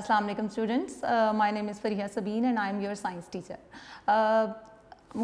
Assalamu alaikum students. My name is Fariha Sabeen and I am your science teacher.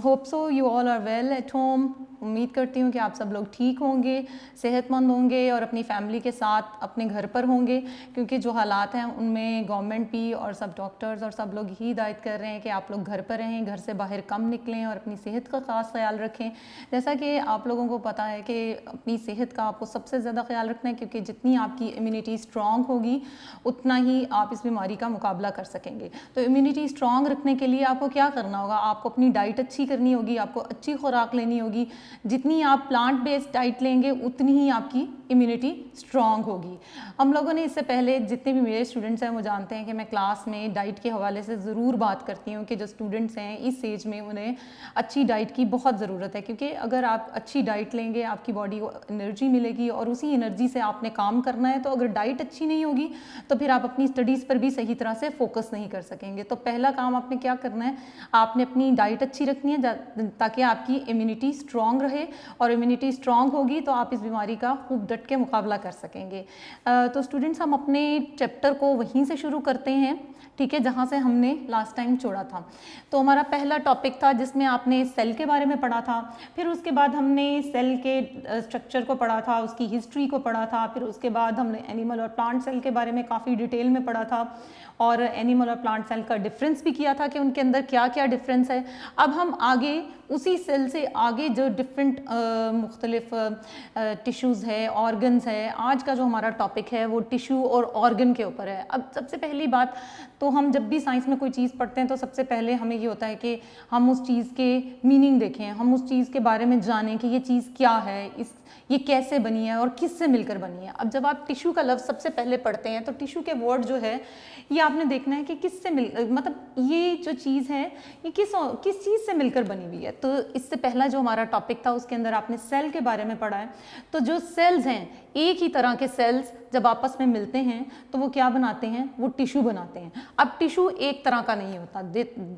Hope so you all are well at home. उम्मीद करती हूँ कि आप सब लोग ठीक होंगे, सेहतमंद होंगे और अपनी फैमिली के साथ अपने घर पर होंगे, क्योंकि जो हालात हैं उनमें गवर्नमेंट भी और सब डॉक्टर्स और सब लोग ही हिदायत कर रहे हैं कि आप लोग घर पर रहें, घर से बाहर कम निकलें और अपनी सेहत का ख़ास ख्याल रखें। जैसा कि आप लोगों को पता है कि अपनी सेहत का आपको सबसे ज़्यादा ख्याल रखना है, क्योंकि जितनी आपकी इम्यूनिटी स्ट्रॉन्ग होगी उतना ही आप इस बीमारी का मुकाबला कर सकेंगे। तो इम्यूनिटी स्ट्रॉन्ग रखने के लिए आपको क्या करना होगा? आपको अपनी डाइट अच्छी करनी होगी, आपको अच्छी खुराक लेनी होगी। जितनी आप प्लांट बेस्ड डाइट लेंगे उतनी ही आपकी इम्यूनिटी स्ट्रॉन्ग होगी। हम लोगों ने इससे पहले, जितने भी मेरे स्टूडेंट्स हैं वो जानते हैं कि मैं क्लास में डाइट के हवाले से ज़रूर बात करती हूँ कि जो स्टूडेंट्स हैं इस एज में उन्हें अच्छी डाइट की बहुत ज़रूरत है, क्योंकि अगर आप अच्छी डाइट लेंगे आपकी बॉडी को एनर्जी मिलेगी और उसी एनर्जी से आपने काम करना है। तो अगर डाइट अच्छी नहीं होगी तो फिर आप अपनी स्टडीज़ पर भी सही तरह से फोकस नहीं कर सकेंगे। तो पहला काम आपने क्या करना है, आपने अपनी डाइट अच्छी रखनी है ताकि आपकी इम्यूनिटी स्ट्रॉन्ग रहे, और इम्यूनिटी स्ट्रॉन्ग होगी तो आप इस बीमारी का खूब डट के मुकाबला कर सकेंगे। तो स्टूडेंट्स, हम अपने चैप्टर को वहीं से शुरू करते हैं, ठीक है, जहाँ से हमने लास्ट टाइम छोड़ा था। तो हमारा पहला टॉपिक था जिसमें आपने सेल के बारे में पढ़ा था, फिर उसके बाद हमने सेल के स्ट्रक्चर को पढ़ा था, उसकी हिस्ट्री को पढ़ा था, फिर उसके बाद हमने एनिमल और प्लांट सेल के बारे में काफ़ी डिटेल में पढ़ा था, और एनिमल और प्लांट सेल का डिफरेंस भी किया था कि उनके अंदर क्या क्या डिफरेंस है। अब हम आगे उसी सेल से आगे जो डिफरेंट मुख्तलिफ टिश्यूज़ है, ऑर्गन्स है, आज का जो हमारा टॉपिक है वो टिश्यू और ऑर्गन के ऊपर है। अब सबसे पहली बात तो हम जब भी साइंस में कोई चीज़ पढ़ते हैं तो सबसे पहले हमें ये होता है कि हम उस चीज़ के मीनिंग देखें, हम उस चीज़ के बारे में जानें कि ये चीज़ क्या है, ये कैसे बनी है और किससे मिलकर बनी है। अब जब आप टिश्यू का लफ्ज़ सबसे पहले पढ़ते हैं तो टिश्यू के वर्ड जो है ये आपने देखना है कि किससे मतलब ये जो चीज़ है ये किस चीज़ से मिलकर बनी हुई है। तो इससे पहला जो हमारा टॉपिक था उसके अंदर आपने सेल के बारे में पढ़ा है। तो जो सेल्स हैं, एक ही तरह के सेल्स जब आपस में मिलते हैं तो वो क्या बनाते हैं, वो टिश्यू बनाते हैं। अब टिश्यू एक तरह का नहीं होता,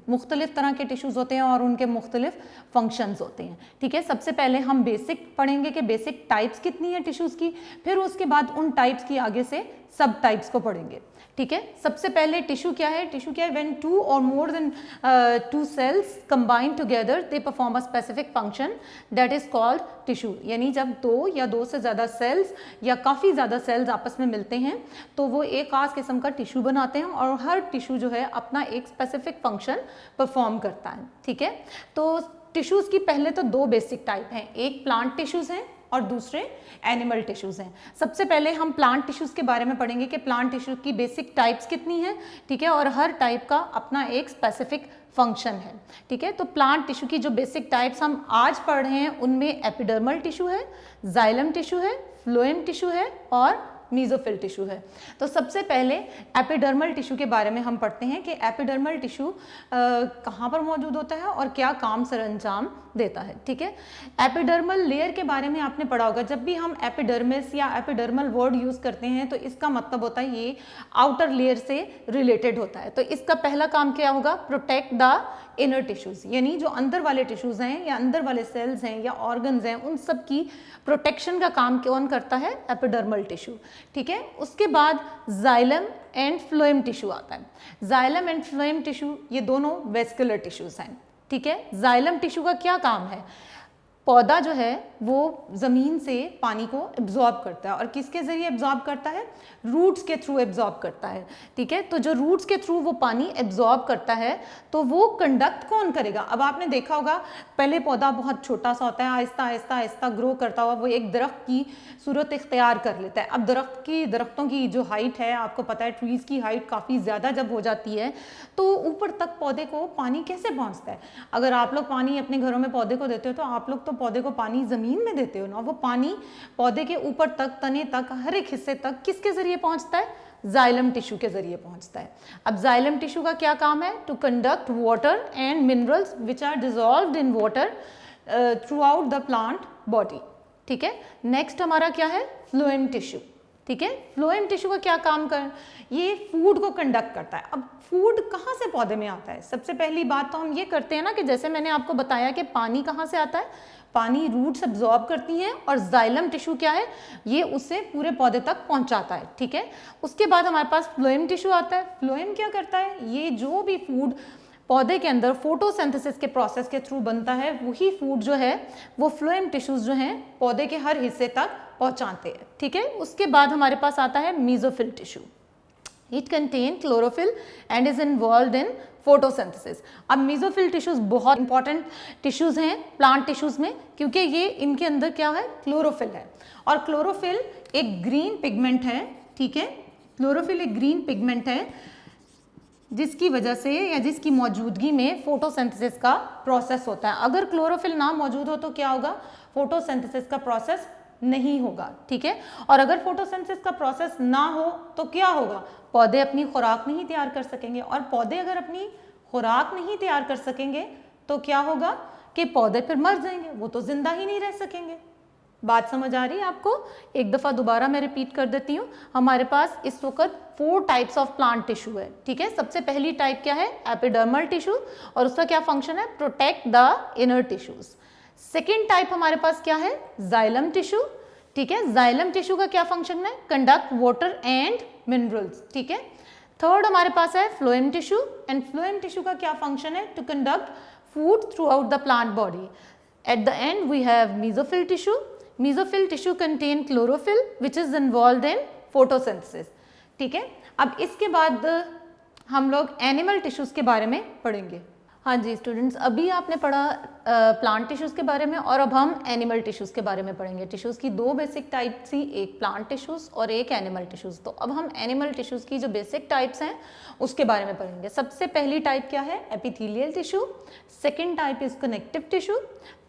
मुख्तलिफ तरह के टिश्यूज़ होते हैं और उनके मुख्तलिफ फंक्शंस होते हैं, ठीक है। सबसे पहले हम बेसिक पढ़ेंगे कि बेसिक टाइप्स कितनी है टिश्यूज़ की, फिर उसके बाद उन टाइप्स की आगे से सब टाइप्स को पढ़ेंगे, ठीक है। सबसे पहले टिश्यू क्या है? टिश्यू क्या है? व्हेन टू और more than two cells combine together they perform a specific function that is called tissue. यानी जब दो या दो से ज़्यादा सेल्स या काफ़ी ज़्यादा सेल्स आपस में मिलते हैं तो वो एक खास किस्म का टिश्यू बनाते हैं, और हर टिश्यू जो है अपना एक स्पेसिफिक फंक्शन परफॉर्म करता है, ठीक है। तो टिश्यूज़ की पहले तो दो बेसिक टाइप हैं, एक प्लांट टिश्यूज़ हैं और दूसरे एनिमल टिश्यूज़ हैं। सबसे पहले हम प्लांट टिश्यूज़ के बारे में पढ़ेंगे कि प्लांट टिश्यू की बेसिक टाइप्स कितनी हैं, ठीक है, और हर टाइप का अपना एक स्पेसिफिक फंक्शन है, ठीक है। तो प्लांट टिश्यू की जो बेसिक टाइप्स हम आज पढ़ रहे हैं उनमें एपिडर्मल टिश्यू है, जाइलम टिश्यू है, फ्लोएम टिश्यू है और मीजोफिल टिश्यू है। तो सबसे पहले एपिडर्मल टिश्यू के बारे में हम पढ़ते हैं कि एपिडर्मल टिश्यू कहाँ पर मौजूद होता है और क्या काम सरअंजाम देता है, ठीक है। एपिडर्मल लेयर के बारे में आपने पढ़ा होगा। जब भी हम एपिडर्मिस या एपिडर्मल वर्ड यूज़ करते हैं तो इसका मतलब होता है ये आउटर लेयर से रिलेटेड होता है। तो इसका पहला काम क्या होगा? प्रोटेक्ट द इनर टिश्यूज़, यानी जो अंदर वाले टिश्यूज़ हैं या अंदर वाले सेल्स हैं या ऑर्गन्स हैं उन सब की प्रोटेक्शन का काम कौन करता है? एपिडर्मल टिश्यू, ठीक है। उसके बाद जाइलम एंड फ्लोएम टिश्यू आता है। जाइलम एंड फ्लोएम टिश्यू ये दोनों वेस्कुलर टिश्यूज़ हैं, ठीक है। जाइलम टिश्यू का क्या काम है? पौधा जो है वो ज़मीन से पानी को एब्जॉर्ब करता है, और किसके ज़रिए एब्जॉर्ब करता है? रूट्स के थ्रू एब्जॉर्ब करता है, ठीक है। तो जो रूट्स के थ्रू वो पानी एब्जॉर्ब करता है तो वो कंडक्ट कौन करेगा? अब आपने देखा होगा पहले पौधा बहुत छोटा सा होता है, आहिस्ता आहिस्ता आहिस्ता ग्रो करता हुआ वो एक दरख्त की सूरत इख्तियार कर लेता है। अब दरख्तों की जो हाइट है, आपको पता है ट्रीज़ की हाइट काफ़ी ज़्यादा जब हो जाती है तो ऊपर तक पौधे को पानी कैसे पहुँचता है? अगर आप लोग पानी अपने घरों में पौधे को देते हो तो आप लोग तो पौधे को पानी ज़मीन में देते हो ना, वो पानी पौधे के ऊपर तक, तने तक, हर एक हिस्से तक किसके ज़रिए पहुंचता है? जाइलम टिश्यू के ज़रिए पहुंचता है। अब जाइलम टिश्यू का क्या काम है? To conduct water and minerals which are dissolved in water throughout the plant body, ठीक है। नेक्स्ट हमारा क्या है? फ्लोएम टिश्यू, ठीक है। फ्लोएम टिश्यू का क्या काम कर? ये फूड को कंडक्ट करता है। अब फूड कहाँ से पौधे में आता है? सबसे पहली बात तो हम ये करते हैं ना कि जैसे मैंने आपको बताया कि पानी कहाँ से आता है? पानी रूट्स एब्जॉर्ब करती हैं और जाइलम टिश्यू क्या है, ये उसे पूरे पौधे तक पहुंचाता है, ठीक है। उसके बाद हमारे पास फ्लोएम टिश्यू आता है। फ्लोएम क्या करता है, ये जो भी फूड पौधे के अंदर फोटोसिंथेसिस के प्रोसेस के थ्रू बनता है, वही फूड जो है वो फ्लोएम टिश्यूज जो हैं पौधे के हर हिस्से तक पहुंचाते हैं, ठीक है। उसके बाद हमारे पास आता है mesophyll tissue. It contain chlorophyll and is involve in photosynthesis. अब मीजोफिल टिश्यूज बहुत इंपॉर्टेंट टिश्यूज हैं प्लांट टिश्यूज में, क्योंकि ये इनके अंदर क्या है, क्लोरोफिल है। और क्लोरोफिल एक ग्रीन पिगमेंट है, ठीक है। क्लोरोफिल एक ग्रीन पिगमेंट है जिसकी वजह से या जिसकी मौजूदगी में फोटोसिंथेसिस का प्रोसेस होता है। अगर क्लोरोफिल ना मौजूद हो तो क्या होगा, फोटोसिंथेसिस का प्रोसेस नहीं होगा, ठीक है। और अगर फोटोसिंथेसिस का प्रोसेस ना हो तो क्या होगा, पौधे अपनी खुराक नहीं तैयार कर सकेंगे। और पौधे अगर अपनी खुराक नहीं तैयार कर सकेंगे तो क्या होगा कि पौधे फिर मर जाएंगे, वो तो जिंदा ही नहीं रह सकेंगे। बात समझ आ रही है आपको? एक दफ़ा दोबारा मैं रिपीट कर देती हूँ। हमारे पास इस वक्त 4 टाइप्स ऑफ प्लांट टिश्यू है, ठीक है। सबसे पहली टाइप क्या है, एपिडर्मल टिश्यू, और उसका क्या फंक्शन है, protect the inner tissues. Second type हमारे पास क्या है, जाइलम टिश्यू, ठीक है। जाइलम टिश्यू का क्या फंक्शन है, कंडक्ट वाटर एंड मिनरल्स, ठीक है। थर्ड हमारे पास है phloem tissue, and phloem tissue का क्या फंक्शन है, to conduct food throughout the plant body. At the end we have mesophyll tissue. Mesophyll tissue contain chlorophyll which is involved in photosynthesis, ठीक है। अब इसके बाद हम लोग एनिमल टिश्यूज के बारे में पढ़ेंगे। हाँ जी स्टूडेंट्स, अभी आपने पढ़ा प्लांट टिश्यूज के बारे में, और अब हम एनिमल टिश्यूज के बारे में पढ़ेंगे। टिश्यूज की 2 बेसिक टाइप थी, एक प्लांट टिश्यूज और एक एनिमल टिश्यूज। तो अब हम एनिमल टिश्यूज की जो बेसिक टाइप्स हैं उसके बारे में पढ़ेंगे। सबसे पहली टाइप क्या है, epithelial tissue. Second type is connective tissue.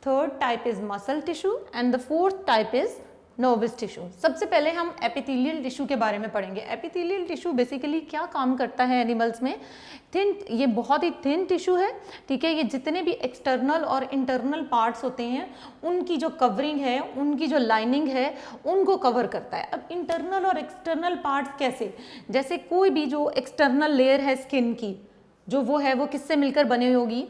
Third type is muscle tissue and the fourth type is nervous tissue. सबसे पहले हम एपिथेलियल टिश्यू के बारे में पढ़ेंगे। एपिथेलियल टिश्यू बेसिकली क्या काम करता है एनिमल्स में, ये बहुत ही थिन टिश्यू है, ठीक है। ये जितने भी एक्सटर्नल और इंटरनल पार्ट्स होते हैं उनकी जो कवरिंग है, उनकी जो लाइनिंग है, उनको कवर करता है। अब इंटरनल और एक्सटर्नल पार्ट्स कैसे, जैसे कोई भी जो एक्सटर्नल लेयर है स्किन की, जो वो है वो किससे मिलकर बनी होगी,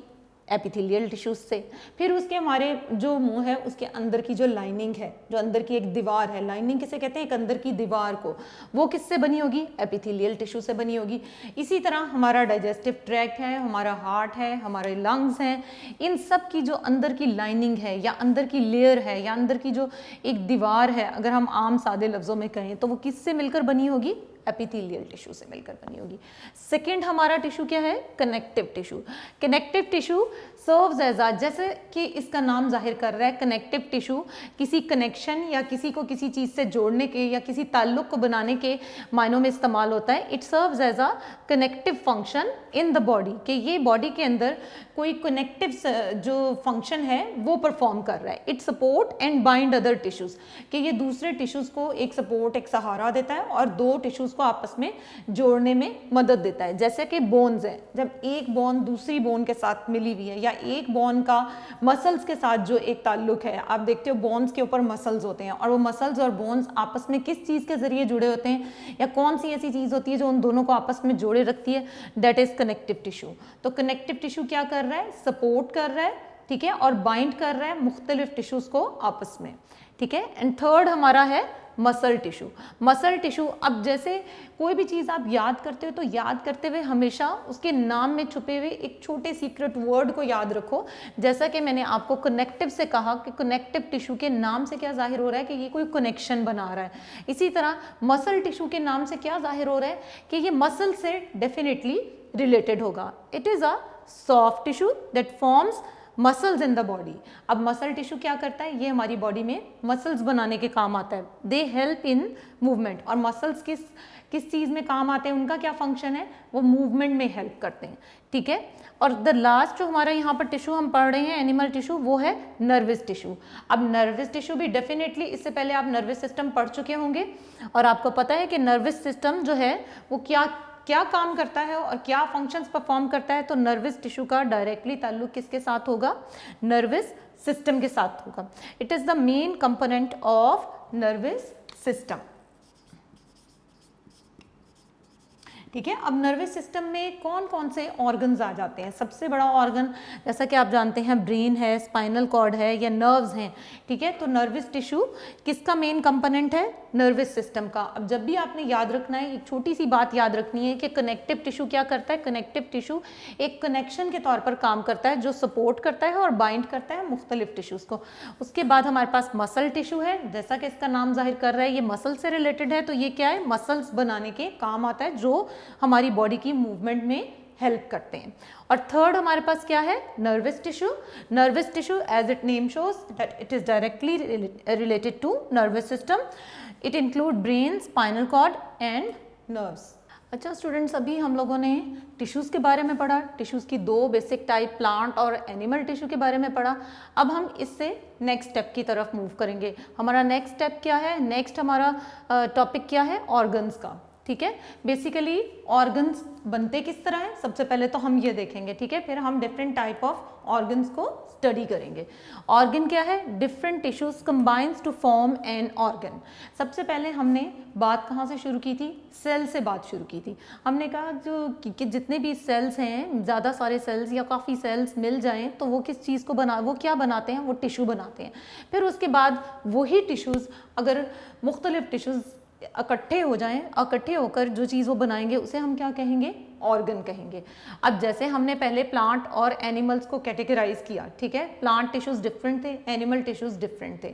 एपिथेलियल टिश्यूज से। फिर उसके हमारे जो मुंह है उसके अंदर की जो लाइनिंग है, जो अंदर की एक दीवार है, लाइनिंग किसे कहते हैं, एक अंदर की दीवार को, वो किससे बनी होगी, एपिथेलियल टिश्यू से बनी होगी। इसी तरह हमारा डाइजेस्टिव ट्रैक्ट है, हमारा हार्ट है, हमारे लंग्स हैं, इन सब की जो अंदर की लाइनिंग है या अंदर की लेयर है या अंदर की जो एक दीवार है, अगर हम आम सादे लफ्ज़ों में कहें तो वो किससे मिलकर बनी होगी, एपिथेलियल टिश्यू से मिलकर बनी होगी। सेकंड हमारा टिश्यू क्या है, connective tissue. Connective tissue serves as a, जैसे कि इसका नाम जाहिर कर रहा है, कनेक्टिव टिश्यू किसी कनेक्शन या किसी को किसी चीज़ से जोड़ने के या किसी ताल्लुक को बनाने के मायनों में इस्तेमाल होता है। It serves as a connective function in the body, कि ये बॉडी के अंदर कोई कनेक्टिव जो फंक्शन है वो परफॉर्म कर रहा है। It support and bind other tissues, कि ये दूसरे टिश्यूज को एक सपोर्ट, एक सहारा देता है और 2 टिश्यूज को आपस में जोड़ने में मदद देता है। जैसे कि बोन्स है, जब एक बोन दूसरी बोन के साथ मिली हुई है या एक बोन का मसल्स के साथ जो एक ताल्लुक है, आप देखते हो बोन्स के ऊपर मसल्स होते हैं, और वो मसल्स और बोन्स आपस में किस चीज़ के जरिए जुड़े होते हैं, या कौन सी ऐसी चीज़ होती है जो उन दोनों को आपस में जोड़े रखती है, दैट इज कनेक्टिव टिश्यू। तो कनेक्टिव टिश्यू क्या कर रहा है, सपोर्ट कर रहा है, ठीक है, और बाइंड कर रहा है मुख्तलिफ टिश्यूज को आपस में, ठीक है। एंड थर्ड हमारा है मसल टिश्यू। मसल टिश्यू, अब जैसे कोई भी चीज़ आप याद करते हो तो याद करते हुए हमेशा उसके नाम में छुपे हुए एक छोटे सीक्रेट वर्ड को याद रखो। जैसा कि मैंने आपको कनेक्टिव से कहा कि कनेक्टिव टिश्यू के नाम से क्या जाहिर हो रहा है कि ये कोई कनेक्शन बना रहा है, इसी तरह मसल टिश्यू के नाम से क्या जाहिर हो रहा है कि ये मसल से डेफिनेटली रिलेटेड होगा। It is a soft tissue that forms muscles in the body. अब मसल टिश्यू क्या करता है, ये हमारी बॉडी में मसल्स बनाने के काम आता है। दे हेल्प इन मूवमेंट, और मसल्स किस चीज़ में काम आते हैं, उनका क्या फंक्शन है, वो मूवमेंट में हेल्प करते हैं, ठीक है। और द लास्ट जो हमारा यहाँ पर टिश्यू हम पढ़ रहे हैं एनिमल टिश्यू, वो है नर्वस टिश्यू। अब नर्वस टिश्यू भी डेफिनेटली, इससे पहले आप नर्वस सिस्टम पढ़ चुके होंगे और आपको पता है कि नर्वस सिस्टम जो है वो क्या काम करता है और क्या फंक्शंस परफॉर्म करता है। तो नर्वस टिश्यू का डायरेक्टली ताल्लुक किसके साथ होगा, नर्वस सिस्टम के साथ होगा। It is the main component of nervous system. ठीक है। अब नर्वस सिस्टम में कौन कौन से ऑर्गन्स आ जाते हैं? सबसे बड़ा ऑर्गन जैसा कि आप जानते हैं ब्रेन है, स्पाइनल कॉर्ड है या नर्व्स हैं, ठीक है। तो नर्वस टिश्यू किसका मेन कंपोनेंट है? नर्वस सिस्टम का। अब जब भी आपने याद रखना है, एक छोटी सी बात याद रखनी है कि कनेक्टिव टिश्यू क्या करता है? कनेक्टिव टिश्यू एक कनेक्शन के तौर पर काम करता है जो सपोर्ट करता है और बाइंड करता है मुख्तलिफ टिश्यूज़ को। उसके बाद हमारे पास मसल टिश्यू है, जैसा कि इसका नाम जाहिर कर रहा है ये मसल से रिलेटेड है, तो ये क्या है? मसल्स बनाने के काम आता है जो हमारी बॉडी की मूवमेंट में हेल्प करते हैं। और थर्ड हमारे पास क्या है? Nervous tissue. Nervous tissue as it name shows that it is directly related to nervous system. It include brain, spinal cord and nerves. अच्छा स्टूडेंट्स, अभी हम लोगों ने टिश्यूज़ के बारे में पढ़ा, टिश्यूज़ की दो बेसिक टाइप प्लांट और एनिमल टिश्यू के बारे में पढ़ा। अब हम इससे नेक्स्ट स्टेप की तरफ मूव करेंगे। हमारा नेक्स्ट स्टेप क्या है? नेक्स्ट हमारा टॉपिक क्या है? ऑर्गन्स का, ठीक है। बेसिकली ऑर्गन्स बनते किस तरह हैं सबसे पहले तो हम ये देखेंगे, ठीक है। फिर हम डिफरेंट टाइप ऑफ ऑर्गन्स को स्टडी करेंगे। ऑर्गन क्या है? Different tissues combines to form an organ. सबसे पहले हमने बात कहाँ से शुरू की थी? सेल से बात शुरू की थी। हमने कहा कि जितने भी सेल्स हैं, ज़्यादा सारे सेल्स या काफ़ी सेल्स मिल जाएं तो वो किस चीज़ को वो क्या बनाते हैं? वो टिश्यू बनाते हैं। फिर उसके बाद वही टिश्यूज़ अगर मुख्तलिफ टिश्यूज़ इकट्ठे हो जाएं, इकट्ठे होकर जो चीज़ वो बनाएंगे उसे हम क्या कहेंगे? ऑर्गन कहेंगे। अब जैसे हमने पहले प्लांट और एनिमल्स को कैटेगराइज किया, ठीक है। प्लांट टिश्यूज डिफरेंट थे, एनिमल टिश्यूज डिफरेंट थे।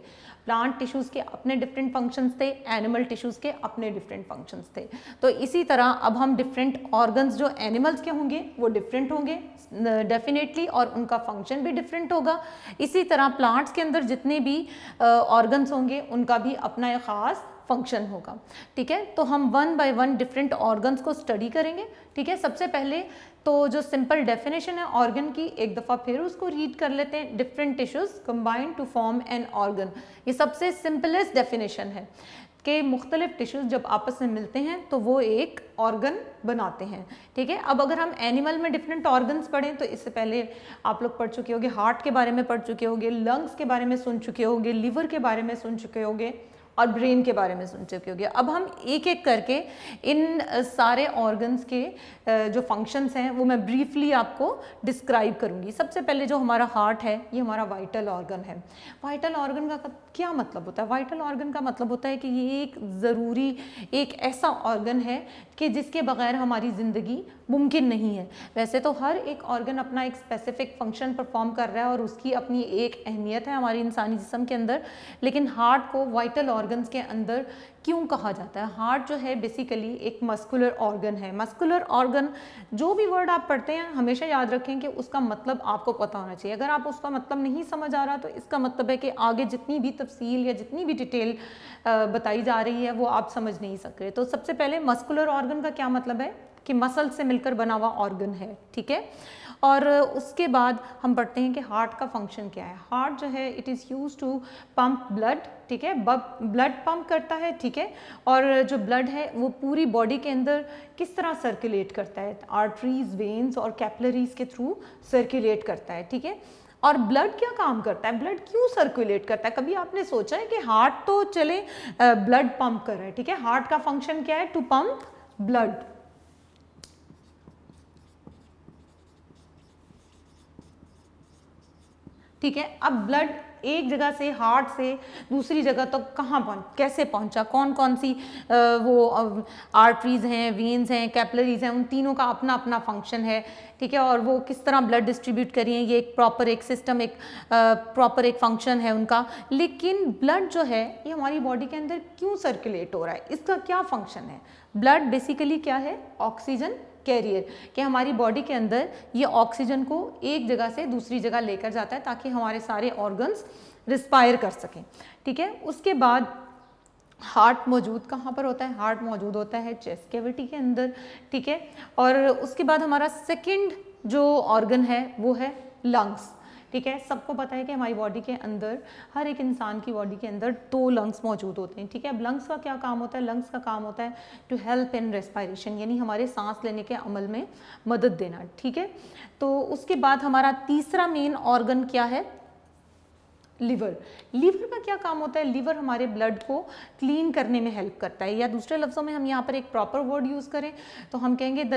प्लांट टिश्यूज के अपने डिफरेंट फंक्शंस थे, एनिमल टिश्यूज के अपने डिफरेंट फंक्शंस थे। तो इसी तरह अब हम डिफरेंट ऑर्गन्स जो एनिमल्स के होंगे वो डिफरेंट होंगे डेफिनेटली, और उनका फंक्शन भी डिफरेंट होगा। इसी तरह प्लांट्स के अंदर जितने भी ऑर्गन्स होंगे उनका भी अपना एक ख़ास फंक्शन होगा, ठीक है। तो हम one by one different organs को स्टडी करेंगे, ठीक है। सबसे पहले तो जो सिंपल डेफिनेशन है ऑर्गन की, एक दफ़ा फिर उसको रीड कर लेते हैं। Different tissues combine to form an organ. ये सबसे सिंपलेस्ट डेफिनेशन है कि मुख्तलिफ टिश्यूज जब आपस में मिलते हैं तो वो एक ऑर्गन बनाते हैं, ठीक है। अब अगर हम एनिमल में डिफरेंट ऑर्गन्स पढ़ें तो इससे पहले आप लोग पढ़ चुके होंगे, हार्ट के बारे में पढ़ चुके होंगे, लंग्स के बारे में सुन चुके होंगे, लिवर के बारे में सुन चुके होंगे और ब्रेन के बारे में सुन चुके होंगे। अब हम एक एक करके इन सारे ऑर्गन्स के जो फंक्शंस हैं वो मैं ब्रीफली आपको डिस्क्राइब करूंगी। सबसे पहले जो हमारा हार्ट है ये हमारा वाइटल ऑर्गन है। वाइटल ऑर्गन का क्या मतलब होता है? वाइटल ऑर्गन का मतलब होता है कि ये एक ज़रूरी, एक ऐसा ऑर्गन है कि जिसके बगैर हमारी ज़िंदगी मुमकिन नहीं है। वैसे तो हर एक ऑर्गन अपना एक स्पेसिफिक फंक्शन परफॉर्म कर रहा है और उसकी अपनी एक अहमियत है हमारी इंसानी जिस्म के अंदर, लेकिन हार्ट को वाइटल ऑर्गन्स के अंदर क्यों कहा जाता है? हार्ट जो है बेसिकली एक मस्कुलर ऑर्गन है। मस्कुलर ऑर्गन, जो भी वर्ड आप पढ़ते हैं हमेशा याद रखें कि उसका मतलब आपको पता होना चाहिए। अगर आप उसका मतलब नहीं समझ आ रहा तो इसका मतलब है कि आगे जितनी भी तफसील या जितनी भी डिटेल बताई जा रही है वो आप समझ नहीं सक रहे। तो सबसे पहले मस्कुलर ऑर्गन का क्या मतलब है कि मसल से मिलकर बना हुआ ऑर्गन है, ठीक है। और उसके बाद हम पढ़ते हैं कि हार्ट का फंक्शन क्या है। हार्ट जो है it is use to pump blood, ठीक है। ब्लड पंप करता है, ठीक है। और जो ब्लड है वो पूरी बॉडी के अंदर किस तरह सर्कुलेट करता है? आर्टरीज, वेन्स और कैपिलरीज के थ्रू सर्कुलेट करता है, ठीक है। और ब्लड क्या काम करता है? ब्लड क्यों सर्कुलेट करता है? कभी आपने सोचा है कि हार्ट तो चले ब्लड पंप कर रहा है, ठीक है। हार्ट का फंक्शन क्या है? टू पंप ब्लड, ठीक है। अब ब्लड एक जगह से, हार्ट से दूसरी जगह तक कैसे पहुंचा? कौन कौन सी वो आर्टरीज हैं, वेन्स हैं, कैपिलरीज हैं, उन तीनों का अपना अपना फंक्शन है, ठीक है। और वो किस तरह ब्लड डिस्ट्रीब्यूट करिए, ये एक प्रॉपर एक सिस्टम, एक प्रॉपर एक फंक्शन है उनका। लेकिन ब्लड जो है ये हमारी बॉडी के अंदर क्यों सर्कुलेट हो रहा है? इसका क्या फंक्शन है? ब्लड बेसिकली क्या है? ऑक्सीजन कैरियर, कि हमारी बॉडी के अंदर ये ऑक्सीजन को एक जगह से दूसरी जगह लेकर जाता है ताकि हमारे सारे ऑर्गन्स रिस्पायर कर सकें, ठीक है। उसके बाद हार्ट मौजूद कहाँ पर होता है? हार्ट मौजूद होता है चेस्ट कैविटी के अंदर, ठीक है। और उसके बाद हमारा सेकंड जो ऑर्गन है वो है लंग्स, ठीक है। सबको पता है कि हमारी बॉडी के अंदर, हर एक इंसान की बॉडी के अंदर 2 लंग्स मौजूद होते हैं, ठीक है। अब लंग्स का क्या काम होता है? लंग्स का काम होता है टू हेल्प इन रेस्पायरेशन, यानी हमारे सांस लेने के अमल में मदद देना, ठीक है। तो उसके बाद हमारा तीसरा मेन ऑर्गन क्या है? लिवर। लिवर का क्या काम होता है? लिवर हमारे ब्लड को क्लीन करने में हेल्प करता है, या दूसरे लफ्ज़ों में हम यहाँ पर एक प्रॉपर वर्ड यूज़ करें तो हम कहेंगे the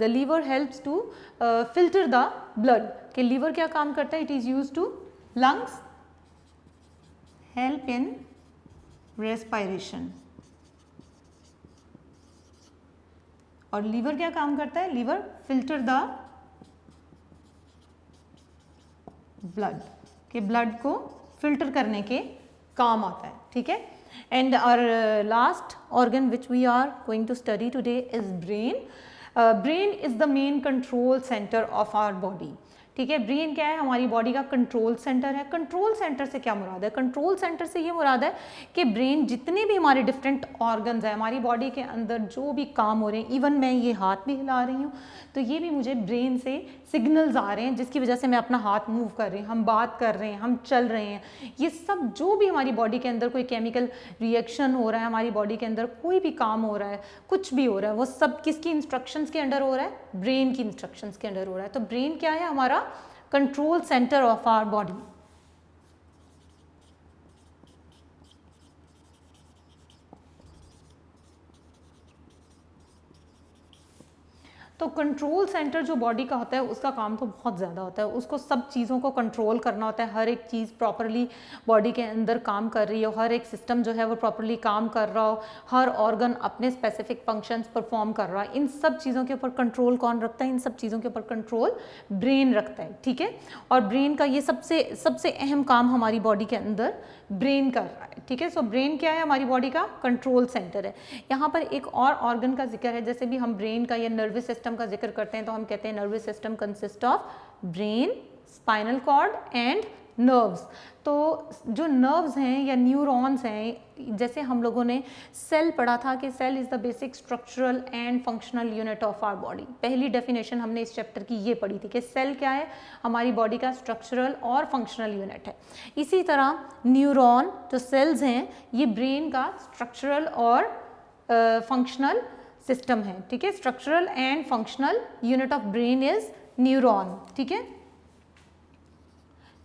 liver helps to filter the blood. कि लीवर क्या काम करता है? It is use to lungs help in respiration. और लीवर क्या काम करता है? लीवर फिल्टर द ब्लड, के ब्लड को फिल्टर करने के काम आता है, ठीक है। And our last organ which we are going to study today is brain. Brain is the main control centre of our body, ठीक है। ब्रेन क्या है? हमारी बॉडी का कंट्रोल सेंटर है। कंट्रोल सेंटर से क्या मुराद है? कंट्रोल सेंटर से ये मुराद है कि ब्रेन जितने भी हमारे डिफरेंट ऑर्गन्स हैं हमारी बॉडी के अंदर जो भी काम हो रहे हैं, इवन मैं ये हाथ भी हिला रही हूँ तो ये भी मुझे ब्रेन से सिग्नल्स आ रहे हैं जिसकी वजह से मैं अपना हाथ मूव कर रही हूँ, हम बात कर रहे हैं, हम चल रहे हैं। ये सब जो भी हमारी बॉडी के अंदर कोई केमिकल रिएक्शन हो रहा है, हमारी बॉडी के अंदर कोई भी काम हो रहा है, कुछ भी हो रहा है, वो सब किसकी इंस्ट्रक्शंस के अंडर हो रहा है? ब्रेन की इंस्ट्रक्शंस के अंडर हो रहा है। तो ब्रेन क्या है? हमारा control centre of our body. तो कंट्रोल सेंटर जो बॉडी का होता है उसका काम तो बहुत ज़्यादा होता है, उसको सब चीज़ों को कंट्रोल करना होता है, हर एक चीज़ प्रॉपरली बॉडी के अंदर काम कर रही हो, हर एक सिस्टम जो है वो प्रॉपरली काम कर रहा हो, हर ऑर्गन अपने स्पेसिफिक फंक्शंस परफॉर्म कर रहा है। इन सब चीज़ों के ऊपर कंट्रोल कौन रखता है? इन सब चीज़ों के ऊपर कंट्रोल ब्रेन रखता है, ठीक है। और ब्रेन का ये सबसे अहम काम हमारी बॉडी के अंदर ब्रेन कर रहा है, ठीक है। सो ब्रेन क्या है? हमारी बॉडी का कंट्रोल सेंटर है। यहाँ पर एक और ऑर्गन का जिक्र है, जैसे भी हम ब्रेन का या नर्वस सिस्टम का जिक्र करते हैं तो हम कहते हैं nervous system consist of brain, spinal cord and nerves. तो जो नर्व्स हैं या न्यूरॉन्स हैं, जैसे हम लोगों ने सेल पढ़ा था कि cell is the basic structural and functional unit of our body. पहली डेफिनेशन हमने इस चैप्टर की ये पढ़ी थी कि सेल क्या है? हमारी बॉडी का स्ट्रक्चरल और फंक्शनल यूनिट है। इसी तरह न्यूरॉन जो सेल्स हैं ये ब्रेन का स्ट्रक्चरल और फंक्शनल सिस्टम है, ठीक है। Structural and functional unit of brain is neuron, ठीक है।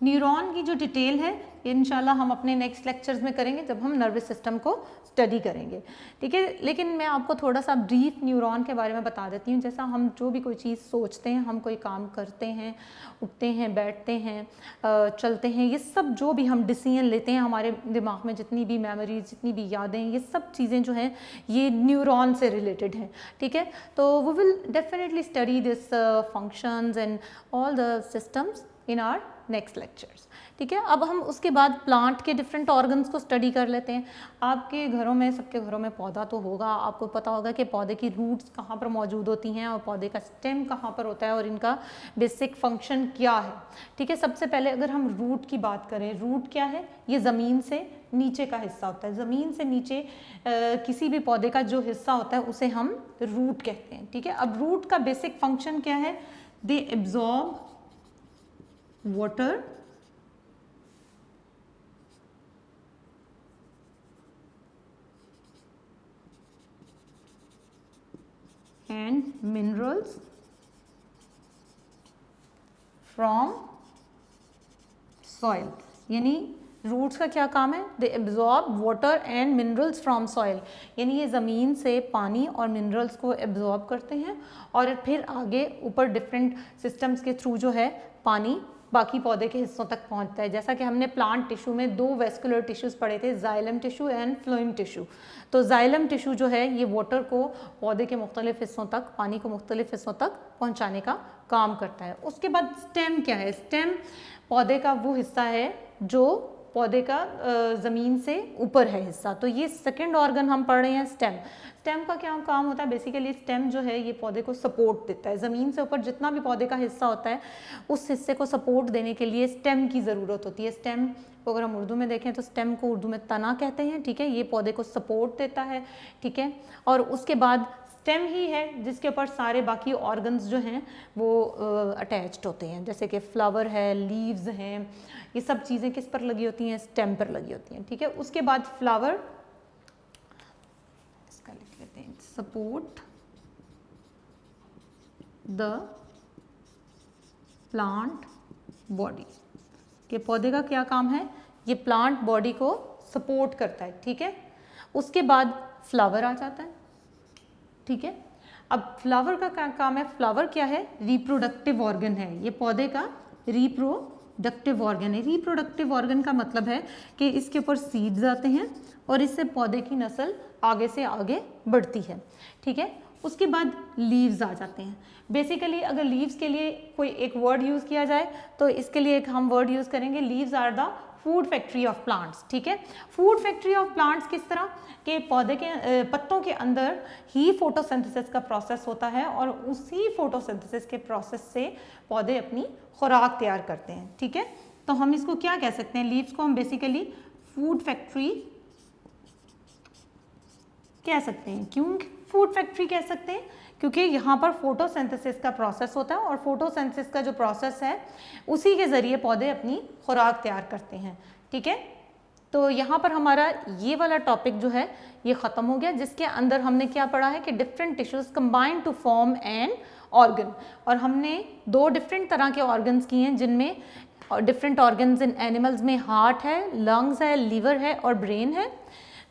न्यूरॉन की जो डिटेल है इंशाल्लाह हम अपने नेक्स्ट लेक्चर्स में करेंगे जब हम नर्वस सिस्टम को स्टडी करेंगे, ठीक है। लेकिन मैं आपको थोड़ा सा ब्रीफ न्यूरॉन के बारे में बता देती हूँ। जैसा हम जो भी कोई चीज़ सोचते हैं, हम कोई काम करते हैं, उठते हैं, बैठते हैं, चलते हैं, ये सब जो भी हम डिसीजन लेते हैं, हमारे दिमाग में जितनी भी मेमोरीज, जितनी भी यादें, ये सब चीज़ें जो हैं ये न्यूरॉन से रिलेटेड हैं, ठीक है। तो we will definitely study this functions and all the systems in our next lectures, ठीक है। अब हम उसके बाद प्लांट के डिफरेंट ऑर्गन्स को स्टडी कर लेते हैं। आपके घरों में, सबके घरों में पौधा तो होगा, आपको पता होगा कि पौधे की रूट्स कहाँ पर मौजूद होती हैं और पौधे का स्टेम कहाँ पर होता है और इनका बेसिक फंक्शन क्या है, ठीक है। सबसे पहले अगर हम रूट की बात करें, रूट क्या है? ये ज़मीन से नीचे का हिस्सा होता है। ज़मीन से नीचे किसी भी पौधे का जो हिस्सा होता है उसे हम रूट कहते हैं, ठीक है। अब रूट का बेसिक फंक्शन क्या है? They absorb water and minerals from soil। यानी रूट्स का क्या काम है? They absorb water and minerals from soil, यानी ये ज़मीन से पानी और मिनरल्स को एब्जॉर्ब करते हैं और फिर आगे ऊपर डिफरेंट सिस्टम्स के थ्रू जो है पानी बाकी पौधे के हिस्सों तक पहुंचता है। जैसा कि हमने प्लांट टिश्यू में दो वेस्कुलर टिश्यूज़ पढ़े थे, xylem tissue and phloem tissue. तो जाइलम टिश्यू जो है ये वाटर को पौधे के मुख्तलिफ हिस्सों तक, पानी को मुख्तलिफ हिस्सों तक पहुंचाने का काम करता है। उसके बाद स्टेम क्या है? स्टेम पौधे का वो हिस्सा है जो पौधे का ज़मीन से ऊपर है हिस्सा। तो ये सेकंड ऑर्गन हम पढ़ रहे हैं, स्टेम। स्टेम का क्या काम होता है? बेसिकली स्टेम जो है ये पौधे को सपोर्ट देता है। ज़मीन से ऊपर जितना भी पौधे का हिस्सा होता है उस हिस्से को सपोर्ट देने के लिए स्टेम की ज़रूरत होती है। स्टेम को अगर हम उर्दू में देखें तो स्टेम को उर्दू में तना कहते हैं, ठीक है। ये पौधे को सपोर्ट देता है, ठीक है। और उसके बाद स्टेम ही है जिसके ऊपर सारे बाकी ऑर्गन्स जो हैं वो अटैच्ड होते हैं, जैसे कि फ्लावर है, लीव्स हैं, ये सब चीज़ें किस पर लगी होती हैं? स्टेम पर लगी होती हैं, ठीक है। उसके बाद फ्लावर, इसका लिख लेते हैं, सपोर्ट द प्लांट बॉडी, कि पौधे का क्या काम है, ये प्लांट बॉडी को सपोर्ट करता है, ठीक है। उसके बाद फ्लावर आ जाता है, ठीक है। अब फ्लावर का क्या काम है, फ्लावर क्या है, रिप्रोडक्टिव ऑर्गन है, ये पौधे का रिप्रोडक्टिव ऑर्गन है। रिप्रोडक्टिव ऑर्गन का मतलब है कि इसके ऊपर सीड्स आते हैं और इससे पौधे की नस्ल आगे से आगे बढ़ती है, ठीक है। उसके बाद लीव्स आ जाते हैं। बेसिकली अगर लीव्स के लिए कोई एक वर्ड यूज़ किया जाए तो इसके लिए एक हम वर्ड यूज़ करेंगे, leaves are the food factory of plants, ठीक है। फूड फैक्ट्री ऑफ प्लांट्स किस तरह के, पौधे के पत्तों के अंदर ही फोटोसिंथेसिस का प्रोसेस होता है और उसी फोटोसिंथेसिस के प्रोसेस से पौधे अपनी खुराक तैयार करते हैं, ठीक है। तो हम इसको क्या कह सकते हैं, लीव्स को हम बेसिकली फूड फैक्ट्री कह सकते हैं। क्यों फूड फैक्ट्री कह सकते हैं, क्योंकि यहाँ पर फोटोसिंथेसिस का प्रोसेस होता है और फोटोसिंथेसिस का जो प्रोसेस है उसी के ज़रिए पौधे अपनी खुराक तैयार करते हैं, ठीक है। तो यहाँ पर हमारा ये वाला टॉपिक जो है ये ख़त्म हो गया, जिसके अंदर हमने क्या पढ़ा है कि different tissues combine to form an organ, और हमने 2 डिफरेंट तरह के ऑर्गन्स किए हैं जिनमें डिफरेंट ऑर्गन्स इन एनिमल्स में हार्ट है, लंग्स है, लीवर है और ब्रेन है।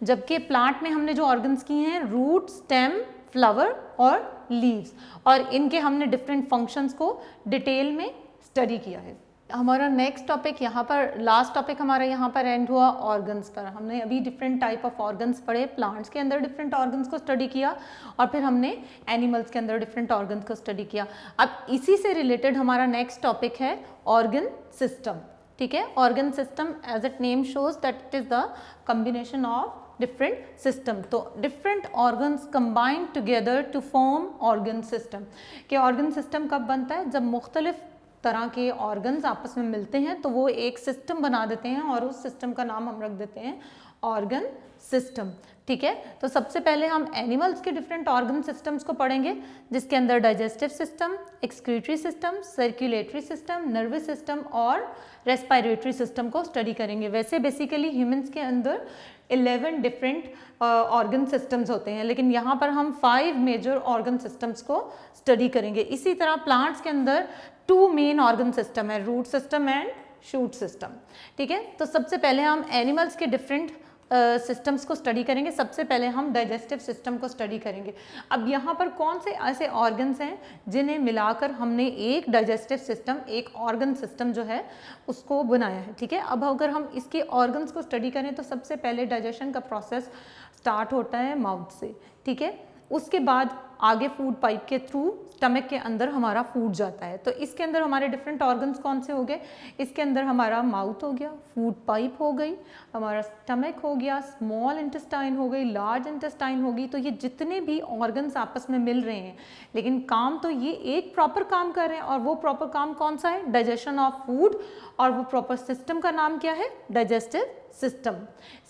जबकि प्लांट में हमने जो ऑर्गन्स किए हैं रूट, स्टेम, फ्लावर और लीव्स, और इनके हमने डिफरेंट फंक्शंस को डिटेल में स्टडी किया है। हमारा नेक्स्ट टॉपिक यहाँ पर, लास्ट टॉपिक हमारा यहाँ पर एंड हुआ ऑर्गन्स पर। हमने अभी डिफरेंट टाइप ऑफ ऑर्गन्स पढ़े, प्लांट्स के अंदर डिफरेंट ऑर्गन्स को स्टडी किया और फिर हमने एनिमल्स के अंदर डिफरेंट ऑर्गन्स को स्टडी किया। अब इसी से रिलेटेड हमारा नेक्स्ट टॉपिक है ऑर्गन सिस्टम, ठीक है। Organ system as it name shows that it is the combination of different system. तो different organs combine together to form organ system. कि ऑर्गन सिस्टम कब बनता है, जब मुख्तलिफ तरह के ऑर्गन्स आपस में मिलते हैं तो वो एक सिस्टम बना देते हैं और उस सिस्टम का नाम हम रख देते हैं ऑर्गन सिस्टम, ठीक है। तो सबसे पहले हम एनिमल्स के डिफरेंट ऑर्गन सिस्टम्स को पढ़ेंगे, जिसके अंदर digestive system, excretory system, circulatory system, nervous system और रेस्पिरेटरी सिस्टम को स्टडी करेंगे। वैसे बेसिकली ह्यूमंस के अंदर 11 डिफरेंट ऑर्गन सिस्टम्स होते हैं, लेकिन यहाँ पर हम 5 मेजर ऑर्गन सिस्टम्स को स्टडी करेंगे। इसी तरह प्लांट्स के अंदर 2 मेन ऑर्गन सिस्टम है, root system and shoot system, ठीक है। तो सबसे पहले हम एनिमल्स के डिफरेंट सिस्टम्स को स्टडी करेंगे। सबसे पहले हम डाइजेस्टिव सिस्टम को स्टडी करेंगे। अब यहाँ पर कौन से ऐसे ऑर्गन्स हैं जिन्हें मिलाकर हमने एक डाइजेस्टिव सिस्टम, एक ऑर्गन सिस्टम जो है उसको बनाया है, ठीक है। अब अगर हम इसके ऑर्गन्स को स्टडी करें तो सबसे पहले डाइजेशन का प्रोसेस स्टार्ट होता है माउथ से, ठीक है। उसके बाद आगे फूड पाइप के थ्रू स्टमक के अंदर हमारा फूड जाता है। तो इसके अंदर हमारे डिफरेंट ऑर्गन्स कौन से हो गए, इसके अंदर हमारा माउथ हो गया, फूड पाइप हो गई, हमारा स्टमक हो गया, स्मॉल इंटेस्टाइन हो गई, लार्ज इंटेस्टाइन होगी। तो ये जितने भी ऑर्गन्स आपस में मिल रहे हैं, लेकिन काम तो ये एक प्रॉपर काम कर रहे हैं, और वो प्रॉपर काम कौन सा है, डाइजेशन ऑफ फूड, और वो प्रॉपर सिस्टम का नाम क्या है, डाइजेस्टिव सिस्टम।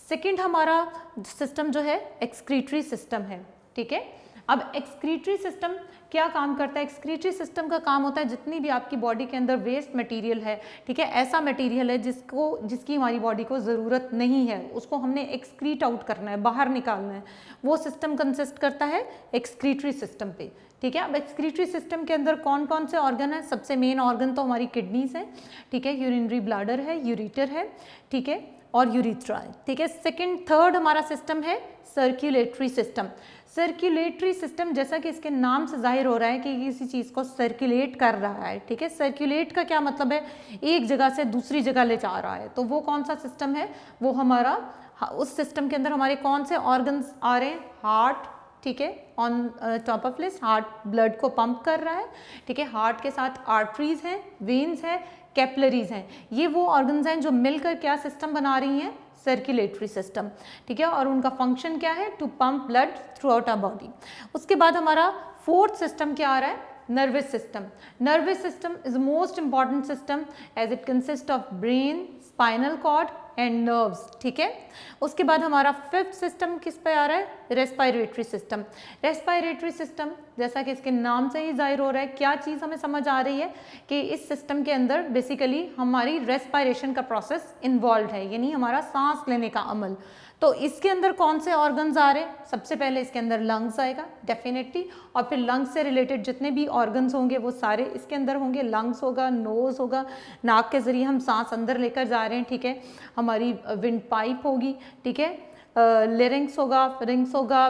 सेकेंड हमारा सिस्टम जो है एक्सक्रीटरी सिस्टम है, ठीक है। अब एक्सक्रीटरी सिस्टम क्या काम करता है, एक्सक्रीटरी सिस्टम का काम होता है जितनी भी आपकी बॉडी के अंदर वेस्ट मटेरियल है, ठीक है, ऐसा मटेरियल है जिसकी हमारी बॉडी को ज़रूरत नहीं है, उसको हमने एक्सक्रीट आउट करना है, बाहर निकालना है, वो सिस्टम कंसिस्ट करता है एक्सक्रीटरी सिस्टम पे, ठीक है। अब एक्सक्रीटरी सिस्टम के अंदर कौन कौन से ऑर्गन है, सबसे मेन ऑर्गन तो हमारी किडनीज है, ठीक है, यूरिनरी ब्लैडर है, यूरिटर है, ठीक है, और यूरिथ्रा है, ठीक है। सेकेंड थर्ड हमारा सिस्टम है सर्कुलेटरी सिस्टम। सर्कुलेटरी सिस्टम जैसा कि इसके नाम से जाहिर हो रहा है कि किसी चीज़ को सर्कुलेट कर रहा है, ठीक है। सर्कुलेट का क्या मतलब है, एक जगह से दूसरी जगह ले जा रहा है। तो वो कौन सा सिस्टम है, वो हमारा, उस सिस्टम के अंदर हमारे कौन से ऑर्गन्स आ रहे हैं, हार्ट, ठीक है, on top of list, heart blood को पंप कर रहा है, ठीक है। हार्ट के साथ आर्टरीज हैं, वेन्स हैं, कैपिलरीज हैं, ये वो ऑर्गन्स हैं जो मिलकर क्या सिस्टम बना रही हैं, सर्कुलेटरी सिस्टम, ठीक है। और उनका फंक्शन क्या है, to pump blood throughout our body. उसके बाद हमारा फोर्थ सिस्टम क्या आ रहा है, nervous system. Nervous system is most important system as it consist of brain, spinal cord and nerves, ठीक है। उसके बाद हमारा फिफ्थ सिस्टम किस पे आ रहा है, रेस्पिरेटरी सिस्टम। रेस्पिरेटरी सिस्टम जैसा कि इसके नाम से ही जाहिर हो रहा है, क्या चीज़ हमें समझ आ रही है कि इस सिस्टम के अंदर बेसिकली हमारी रेस्पिरेशन का प्रोसेस इन्वॉल्व है, यानी हमारा सांस लेने का अमल। तो इसके अंदर कौन से ऑर्गन्स आ रहे हैं? सबसे पहले इसके अंदर लंग्स आएगा डेफिनेटली, और फिर लंग्स से रिलेटेड जितने भी ऑर्गन्स होंगे वो सारे इसके अंदर होंगे। लंग्स होगा, नोज होगा, नाक के ज़रिए हम सांस अंदर लेकर जा रहे हैं, ठीक है। हमारी विंड पाइप होगी, ठीक है। लेरिंग्स होगा, फिरिंग्स होगा,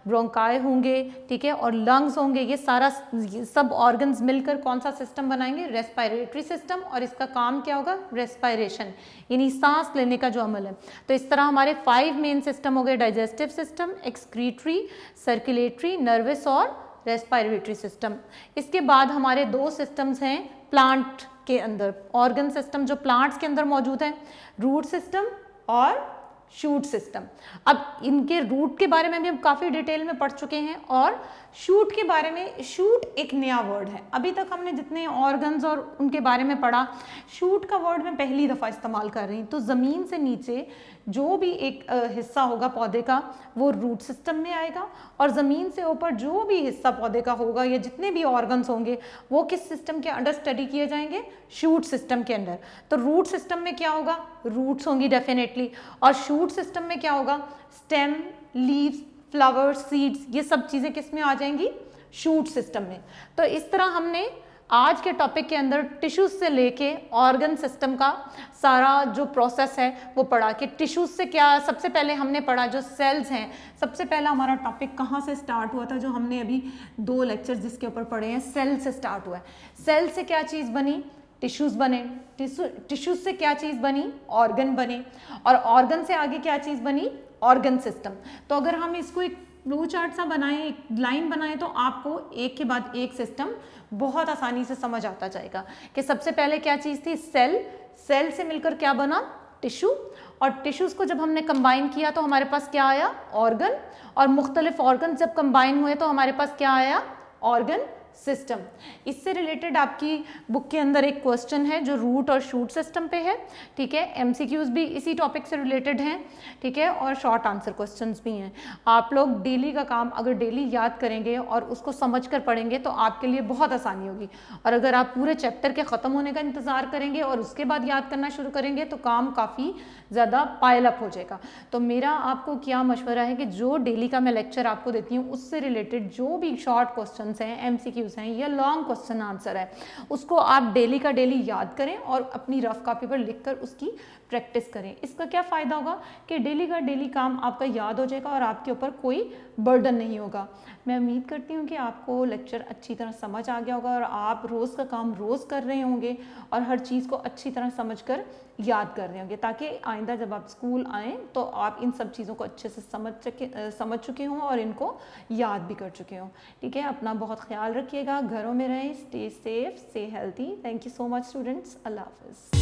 ब्रोंकाई होंगे, ठीक है, और लंग्स होंगे। ये सारा सब ऑर्गन्स मिलकर कौन सा सिस्टम बनाएंगे? Respiratory system. और इसका काम क्या होगा? रेस्पिरेशन, यानी सांस लेने का जो अमल है। तो इस तरह हमारे 5 मेन सिस्टम हो गए, digestive system, excretory, circulatory, nervous और रेस्पिरेटरी सिस्टम। इसके बाद हमारे 2 सिस्टम्स हैं प्लांट के अंदर, ऑर्गन सिस्टम जो प्लांट्स के अंदर मौजूद है, रूट सिस्टम और शूट सिस्टम। अब इनके रूट के बारे में भी हम काफ़ी डिटेल में पढ़ चुके हैं, और शूट के बारे में, शूट एक नया वर्ड है। अभी तक हमने जितने ऑर्गन्स और उनके बारे में पढ़ा, शूट का वर्ड मैं पहली दफ़ा इस्तेमाल कर रही हूँ। तो ज़मीन से नीचे जो भी एक हिस्सा होगा पौधे का वो रूट सिस्टम में आएगा, और ज़मीन से ऊपर जो भी हिस्सा पौधे का होगा या जितने भी ऑर्गन्स होंगे वो किस सिस्टम के अंडर स्टडी किए जाएंगे? शूट सिस्टम के अंडर। तो रूट सिस्टम में क्या होगा? रूट्स होंगी डेफिनेटली, और शूट सिस्टम में क्या होगा? स्टेम, लीव्स, फ्लावर्स, सीड्स, ये सब चीज़ें किस में आ जाएंगी? शूट सिस्टम में। तो इस तरह हमने आज के टॉपिक के अंदर टिश्यूज से लेके ऑर्गन सिस्टम का सारा जो प्रोसेस है वो पढ़ा कि टिश्यूज से क्या, सबसे पहले हमने पढ़ा जो सेल्स हैं। सबसे पहला हमारा टॉपिक कहाँ से स्टार्ट हुआ था? जो हमने अभी 2 लेक्चर जिसके ऊपर पढ़े हैं, सेल से स्टार्ट हुआ है। सेल से क्या चीज़ बनी? टिश्यूज बने। टिश्यूज से क्या चीज़ बनी? ऑर्गन बने। और ऑर्गन से आगे क्या चीज़ बनी? Organ system. तो अगर हम इसको एक फ्लो चार्ट सा बनाएं, एक लाइन बनाएं, तो आपको एक के बाद एक सिस्टम बहुत आसानी से समझ आता जाएगा कि सबसे पहले क्या चीज़ थी? सेल। सेल से मिलकर क्या बना? टिश्यू। और टिश्यूज़ को जब हमने कंबाइन किया तो हमारे पास क्या आया? ऑर्गन। और मुख्तलिफ ऑर्गन जब कंबाइन हुए तो हमारे पास क्या आया? Organ system. इससे रिलेटेड आपकी बुक के अंदर एक क्वेश्चन है जो रूट और शूट सिस्टम पे है, ठीक है। एमसीक्यूज भी इसी टॉपिक से रिलेटेड हैं, ठीक है, और शॉर्ट आंसर क्वेश्चंस भी हैं। आप लोग डेली का काम अगर डेली याद करेंगे और उसको समझ कर पढ़ेंगे तो आपके लिए बहुत आसानी होगी। और अगर आप पूरे चैप्टर के ख़त्म होने का इंतज़ार करेंगे और उसके बाद याद करना शुरू करेंगे तो काम काफ़ी ज़्यादा पाइल अप हो जाएगा। तो मेरा आपको क्या मशवरा है कि जो डेली का मैं लेक्चर आपको देती हूँ उससे रिलेटेड जो भी शॉर्ट क्वेश्चंस हैं, एमसीक्यूज हैं या लॉन्ग क्वेश्चन आंसर है, उसको आप डेली का डेली याद करें और अपनी रफ कॉपी पर लिखकर उसकी प्रैक्टिस करें। इसका क्या फ़ायदा होगा कि डेली का डेली काम आपका याद हो जाएगा और आपके ऊपर कोई बर्डन नहीं होगा। मैं उम्मीद करती हूँ कि आपको लेक्चर अच्छी तरह समझ आ गया होगा और आप रोज़ का काम रोज़ कर रहे होंगे और हर चीज़ को अच्छी तरह समझकर याद कर रहे होंगे, ताकि आइंदा जब आप स्कूल आएँ तो आप इन सब चीज़ों को अच्छे से समझ चुके हों और इनको याद भी कर चुके हों। ठीक है, अपना बहुत ख्याल रखिएगा, घरों में रहें, stay safe, stay healthy. Thank you so much students. अल्लाह हाफ़िज़।